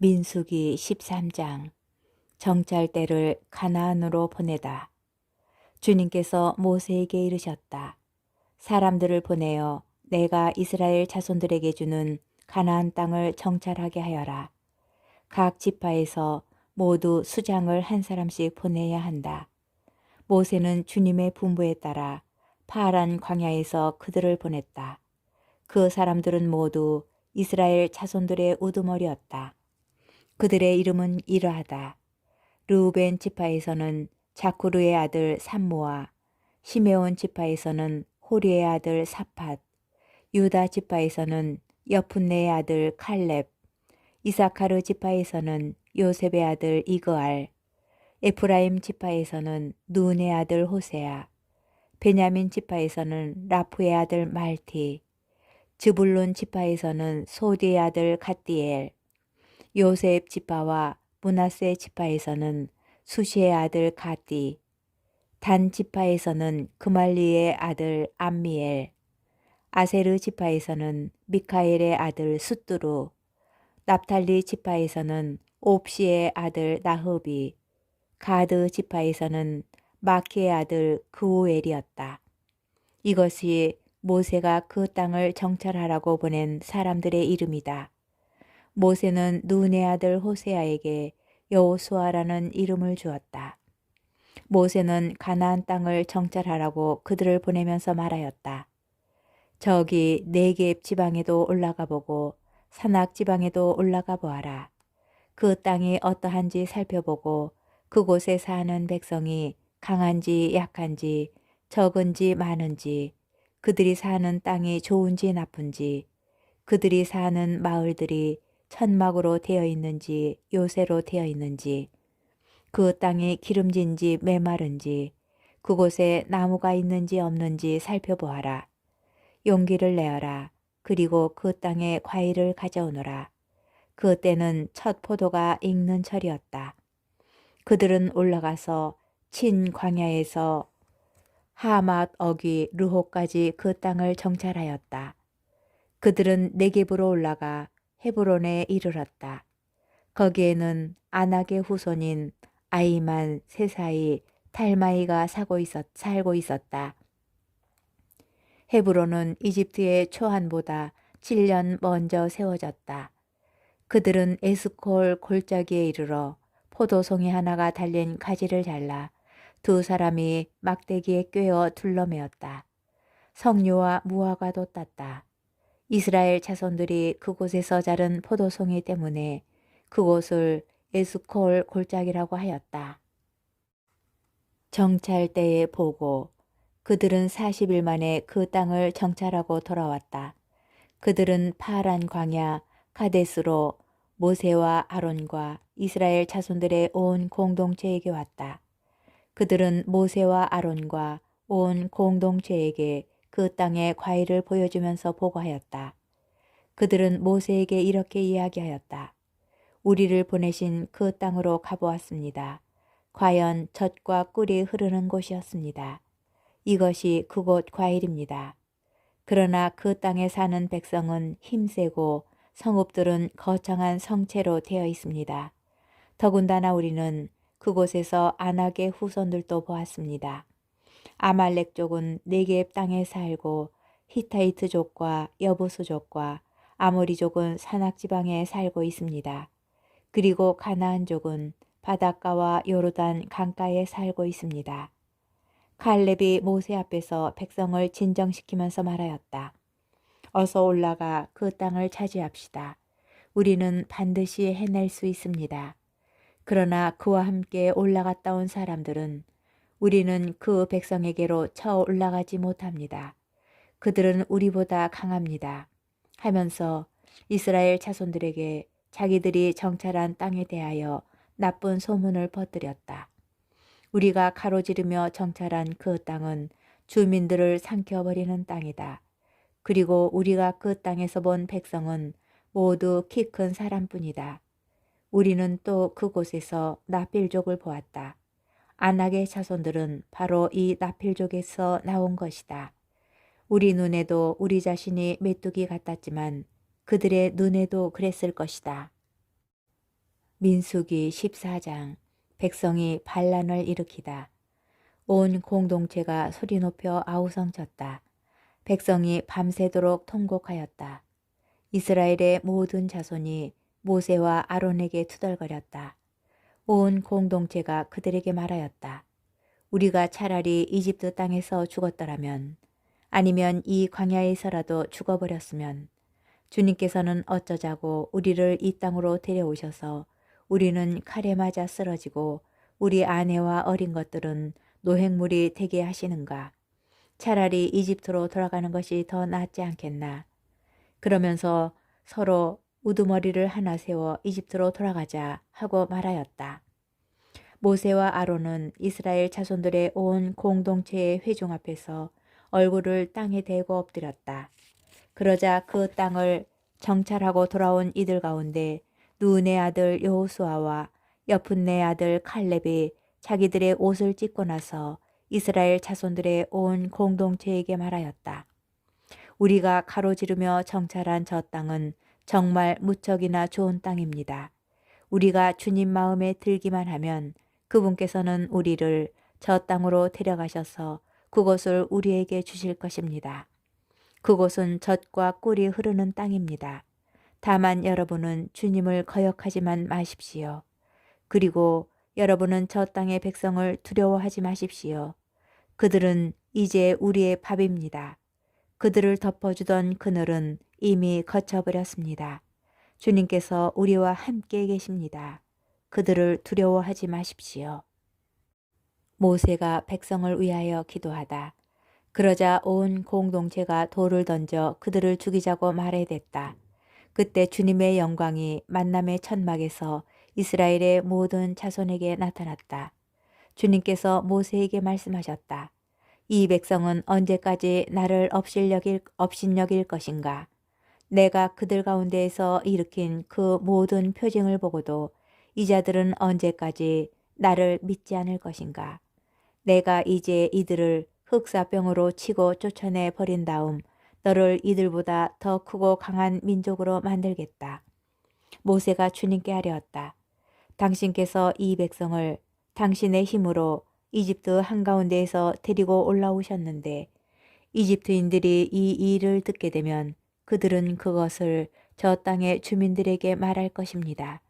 민수기 13장. 정찰대를 가나안으로 보내다. 주님께서 모세에게 이르셨다. 사람들을 보내어 내가 이스라엘 자손들에게 주는 가나안 땅을 정찰하게 하여라. 각 지파에서 모두 수장을 한 사람씩 보내야 한다. 모세는 주님의 분부에 따라 파란 광야에서 그들을 보냈다. 그 사람들은 모두 이스라엘 자손들의 우두머리였다. 그들의 이름은 이러하다. 르우벤 지파에서는 자쿠르의 아들 삼모아, 시메온 지파에서는 호리의 아들 사팟, 유다 지파에서는 여푼네의 아들 칼렙, 이사카르 지파에서는 요셉의 아들 이그알, 에프라임 지파에서는 눈의 아들 호세아, 베냐민 지파에서는 라프의 아들 말티, 즈불론 지파에서는 소디의 아들 갓디엘, 요셉 지파와 므낫세 지파에서는 수시의 아들 가디, 단 지파에서는 그말리의 아들 암미엘, 아세르 지파에서는 미카엘의 아들 숫두루, 납탈리 지파에서는 옵시의 아들 나흐비, 가드 지파에서는 마키의 아들 그우엘이었다. 이것이 모세가 그 땅을 정찰하라고 보낸 사람들의 이름이다. 모세는 눈의 아들 호세아에게 여호수아라는 이름을 주었다. 모세는 가나안 땅을 정찰하라고 그들을 보내면서 말하였다. 저기 네겝 지방에도 올라가 보고 산악 지방에도 올라가 보아라. 그 땅이 어떠한지 살펴보고 그곳에 사는 백성이 강한지 약한지 적은지 많은지 그들이 사는 땅이 좋은지 나쁜지 그들이 사는 마을들이 천막으로 되어 있는지 요새로 되어 있는지 그 땅이 기름진지 메마른지 그곳에 나무가 있는지 없는지 살펴보아라. 용기를 내어라. 그리고 그 땅에 과일을 가져오너라. 그 때는 첫 포도가 익는 철이었다. 그들은 올라가서 친 광야에서 하맛 어귀 르호까지 그 땅을 정찰하였다. 그들은 네겝으로 올라가 헤브론에 이르렀다. 거기에는 아낙의 후손인 아이만, 세사이, 탈마이가 살고 있었다. 헤브론은 이집트의 초한보다 7년 먼저 세워졌다. 그들은 에스콜 골짜기에 이르러 포도송이 하나가 달린 가지를 잘라 두 사람이 막대기에 꿰어 둘러매었다. 석류와 무화과 돋았다. 이스라엘 자손들이 그곳에서 자른 포도송이 때문에 그곳을 에스콜 골짜기라고 하였다. 정찰 때에 보고 그들은 40일 만에 그 땅을 정찰하고 돌아왔다. 그들은 파란 광야 가데스로 모세와 아론과 이스라엘 자손들의 온 공동체에게 왔다. 그들은 모세와 아론과 온 공동체에게 그 땅의 과일을 보여주면서 보고하였다. 그들은 모세에게 이렇게 이야기하였다. 우리를 보내신 그 땅으로 가보았습니다. 과연 젖과 꿀이 흐르는 곳이었습니다. 이것이 그곳 과일입니다. 그러나 그 땅에 사는 백성은 힘세고 성읍들은 거창한 성체로 되어 있습니다. 더군다나 우리는 그곳에서 아낙의 후손들도 보았습니다. 아말렉족은 네겝 땅에 살고 히타이트족과 여부수족과 아모리족은 산악지방에 살고 있습니다. 그리고 가나안족은 바닷가와 요르단 강가에 살고 있습니다. 칼렙이 모세 앞에서 백성을 진정시키면서 말하였다. 어서 올라가 그 땅을 차지합시다. 우리는 반드시 해낼 수 있습니다. 그러나 그와 함께 올라갔다 온 사람들은 우리는 그 백성에게로 쳐 올라가지 못합니다. 그들은 우리보다 강합니다. 하면서 이스라엘 자손들에게 자기들이 정찰한 땅에 대하여 나쁜 소문을 퍼뜨렸다. 우리가 가로지르며 정찰한 그 땅은 주민들을 삼켜버리는 땅이다. 그리고 우리가 그 땅에서 본 백성은 모두 키 큰 사람뿐이다. 우리는 또 그곳에서 나필족을 보았다. 아낙의 자손들은 바로 이 나필족에서 나온 것이다. 우리 눈에도 우리 자신이 메뚜기 같았지만 그들의 눈에도 그랬을 것이다. 민수기 14장. 백성이 반란을 일으키다. 온 공동체가 소리 높여 아우성쳤다. 백성이 밤새도록 통곡하였다. 이스라엘의 모든 자손이 모세와 아론에게 투덜거렸다. 온 공동체가 그들에게 말하였다. 우리가 차라리 이집트 땅에서 죽었더라면, 아니면 이 광야에서라도 죽어버렸으면, 주님께서는 어쩌자고 우리를 이 땅으로 데려오셔서 우리는 칼에 맞아 쓰러지고 우리 아내와 어린 것들은 노획물이 되게 하시는가? 차라리 이집트로 돌아가는 것이 더 낫지 않겠나? 그러면서 서로 우두머리를 하나 세워 이집트로 돌아가자 하고 말하였다. 모세와 아론은 이스라엘 자손들의 온 공동체의 회중 앞에서 얼굴을 땅에 대고 엎드렸다. 그러자 그 땅을 정찰하고 돌아온 이들 가운데 눈의 아들 여호수아와 여푼네 아들 칼렙이 자기들의 옷을 찢고 나서 이스라엘 자손들의 온 공동체에게 말하였다. 우리가 가로지르며 정찰한 저 땅은 정말 무척이나 좋은 땅입니다. 우리가 주님 마음에 들기만 하면 그분께서는 우리를 저 땅으로 데려가셔서 그곳을 우리에게 주실 것입니다. 그곳은 젖과 꿀이 흐르는 땅입니다. 다만 여러분은 주님을 거역하지만 마십시오. 그리고 여러분은 저 땅의 백성을 두려워하지 마십시오. 그들은 이제 우리의 밥입니다. 그들을 덮어주던 그늘은 이미 거쳐버렸습니다. 주님께서 우리와 함께 계십니다. 그들을 두려워하지 마십시오. 모세가 백성을 위하여 기도하다. 그러자 온 공동체가 돌을 던져 그들을 죽이자고 말해댔다. 그때 주님의 영광이 만남의 천막에서 이스라엘의 모든 자손에게 나타났다. 주님께서 모세에게 말씀하셨다. 이 백성은 언제까지 나를 업신여길 것인가? 내가 그들 가운데에서 일으킨 그 모든 표징을 보고도 이 자들은 언제까지 나를 믿지 않을 것인가? 내가 이제 이들을 흑사병으로 치고 쫓아내 버린 다음 너를 이들보다 더 크고 강한 민족으로 만들겠다. 모세가 주님께 아뢰었다. 당신께서 이 백성을 당신의 힘으로 이집트 한가운데에서 데리고 올라오셨는데 이집트인들이 이 일을 듣게 되면 그들은 그것을 저 땅의 주민들에게 말할 것입니다.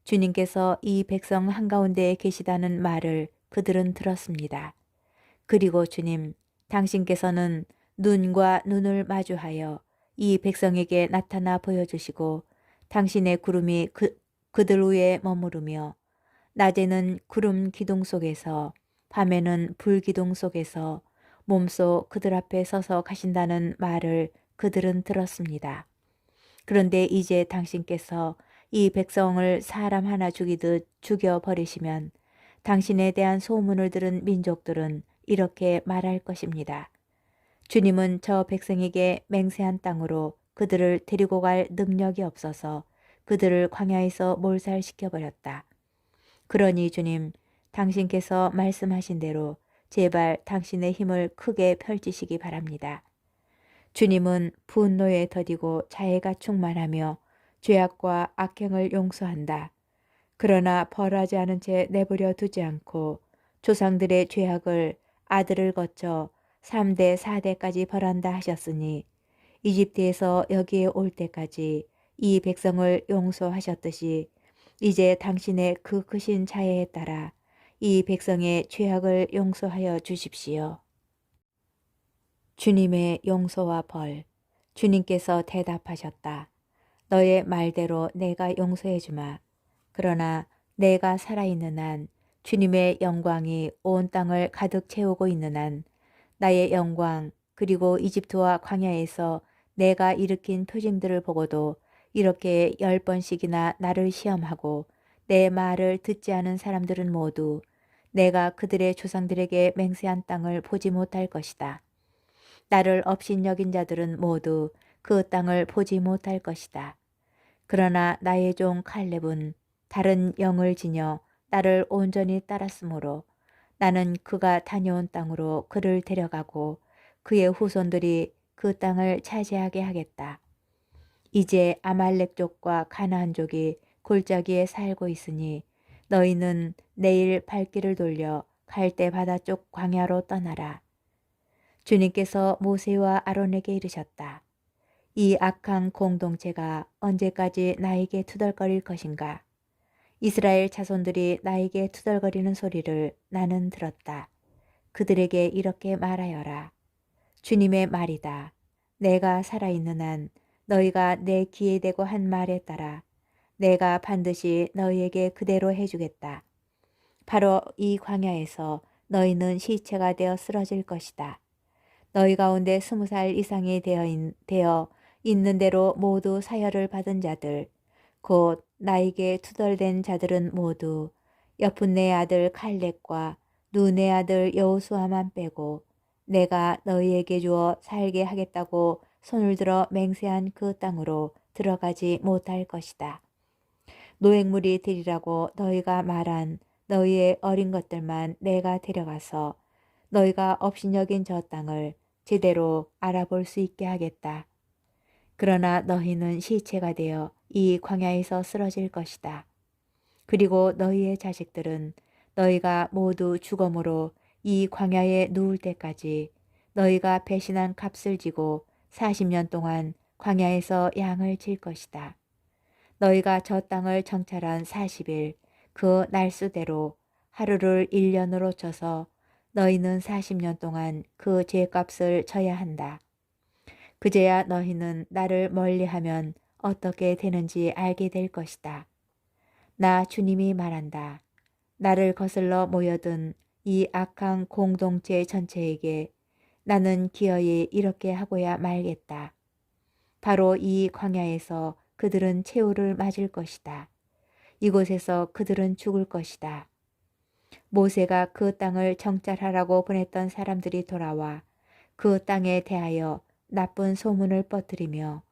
주님께서 이 백성 한가운데에 계시다는 말을 그들은 들었습니다. 그리고 주님, 당신께서는 눈과 눈을 마주하여 이 백성에게 나타나 보여주시고 당신의 구름이 그들 위에 머무르며 낮에는 구름 기둥 속에서 밤에는 불 기둥 속에서 몸소 그들 앞에 서서 가신다는 말을 그들은 들었습니다. 그런데 이제 당신께서 이 백성을 사람 하나 죽이듯 죽여버리시면 당신에 대한 소문을 들은 민족들은 이렇게 말할 것입니다. 주님은 저 백성에게 맹세한 땅으로 그들을 데리고 갈 능력이 없어서 그들을 광야에서 몰살시켜버렸다. 그러니 주님, 당신께서 말씀하신 대로 제발 당신의 힘을 크게 펼치시기 바랍니다. 주님은 분노에 더디고 자애가 충만하며 죄악과 악행을 용서한다. 그러나 벌하지 않은 채 내버려 두지 않고 조상들의 죄악을 아들을 거쳐 3대 4대까지 벌한다 하셨으니 이집트에서 여기에 올 때까지 이 백성을 용서하셨듯이 이제 당신의 그 크신 자애에 따라 이 백성의 죄악을 용서하여 주십시오. 주님의 용서와 벌. 주님께서 대답하셨다. 너의 말대로 내가 용서해 주마. 그러나 내가 살아있는 한, 주님의 영광이 온 땅을 가득 채우고 있는 한, 나의 영광 그리고 이집트와 광야에서 내가 일으킨 표징들을 보고도 이렇게 10번씩이나 나를 시험하고 내 말을 듣지 않은 사람들은 모두 내가 그들의 조상들에게 맹세한 땅을 보지 못할 것이다. 나를 업신여긴 자들은 모두 그 땅을 보지 못할 것이다. 그러나 나의 종 칼렙은 다른 영을 지녀 나를 온전히 따랐으므로 나는 그가 다녀온 땅으로 그를 데려가고 그의 후손들이 그 땅을 차지하게 하겠다. 이제 아말렉족과 가나안족이 골짜기에 살고 있으니 너희는 내일 발길을 돌려 갈대 바다 쪽 광야로 떠나라. 주님께서 모세와 아론에게 이르셨다. 이 악한 공동체가 언제까지 나에게 투덜거릴 것인가? 이스라엘 자손들이 나에게 투덜거리는 소리를 나는 들었다. 그들에게 이렇게 말하여라. 주님의 말이다. 내가 살아있는 한 너희가 내 귀에 대고 한 말에 따라 내가 반드시 너희에게 그대로 해주겠다. 바로 이 광야에서 너희는 시체가 되어 쓰러질 것이다. 너희 가운데 20살 이상이 되어 있는 대로 모두 사혈을 받은 자들, 곧 나에게 투덜댄 자들은 모두 여푼네 아들 칼렙과 눈의 아들 여호수아만 빼고 내가 너희에게 주어 살게 하겠다고 손을 들어 맹세한 그 땅으로 들어가지 못할 것이다. 노획물이 되리라고 너희가 말한 너희의 어린 것들만 내가 데려가서 너희가 업신여긴 저 땅을 제대로 알아볼 수 있게 하겠다. 그러나 너희는 시체가 되어 이 광야에서 쓰러질 것이다. 그리고 너희의 자식들은 너희가 모두 죽음으로 이 광야에 누울 때까지 너희가 배신한 값을 지고 40년 동안 광야에서 양을 칠 것이다. 너희가 저 땅을 정찰한 40일 그 날수대로 하루를 1년으로 쳐서 너희는 40년 동안 그 죄값을 져야 한다. 그제야 너희는 나를 멀리하면 어떻게 되는지 알게 될 것이다. 나 주님이 말한다. 나를 거슬러 모여든 이 악한 공동체 전체에게 나는 기어이 이렇게 하고야 말겠다. 바로 이 광야에서 그들은 최후를 맞을 것이다. 이곳에서 그들은 죽을 것이다. 모세가 그 땅을 정찰하라고 보냈던 사람들이 돌아와 그 땅에 대하여 나쁜 소문을 퍼뜨리며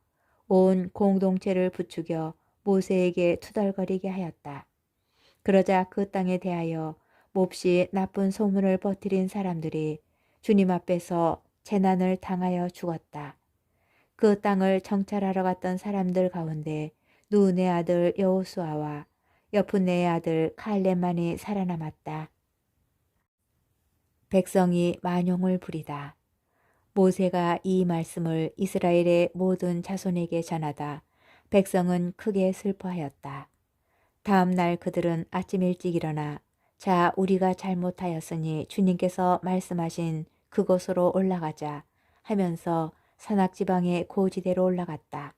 온 공동체를 부추겨 모세에게 투덜거리게 하였다. 그러자 그 땅에 대하여 몹시 나쁜 소문을 퍼뜨린 사람들이 주님 앞에서 재난을 당하여 죽었다. 그 땅을 정찰하러 갔던 사람들 가운데 눈의 아들 여호수아와 여푼네의 아들 칼렙만이 살아남았다. 백성이 만용을 부리다. 모세가 이 말씀을 이스라엘의 모든 자손에게 전하다 백성은 크게 슬퍼하였다. 다음 날 그들은 아침 일찍 일어나 자 우리가 잘못하였으니 주님께서 말씀하신 그곳으로 올라가자 하면서 산악지방의 고지대로 올라갔다.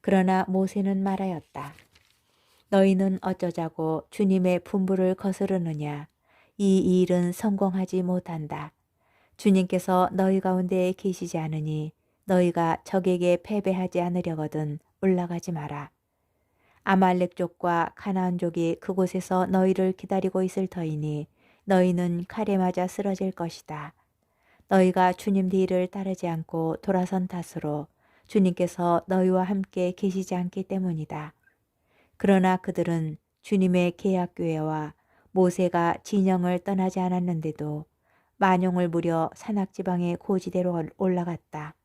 그러나 모세는 말하였다. 너희는 어쩌자고 주님의 분부를 거스르느냐. 이 일은 성공하지 못한다. 주님께서 너희 가운데 계시지 않으니 너희가 적에게 패배하지 않으려거든 올라가지 마라. 아말렉 족과 가나안 족이 그곳에서 너희를 기다리고 있을 터이니 너희는 칼에 맞아 쓰러질 것이다. 너희가 주님 뒤를 따르지 않고 돌아선 탓으로 주님께서 너희와 함께 계시지 않기 때문이다. 그러나 그들은 주님의 계약교회와 모세가 진영을 떠나지 않았는데도 만용을 부려 산악지방의 고지대로 올라갔다.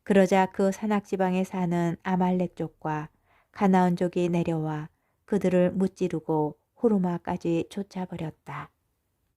그러자 그 산악지방에 사는 아말렉 족과 가나안 족이 내려와 그들을 무찌르고 호르마까지 쫓아버렸다.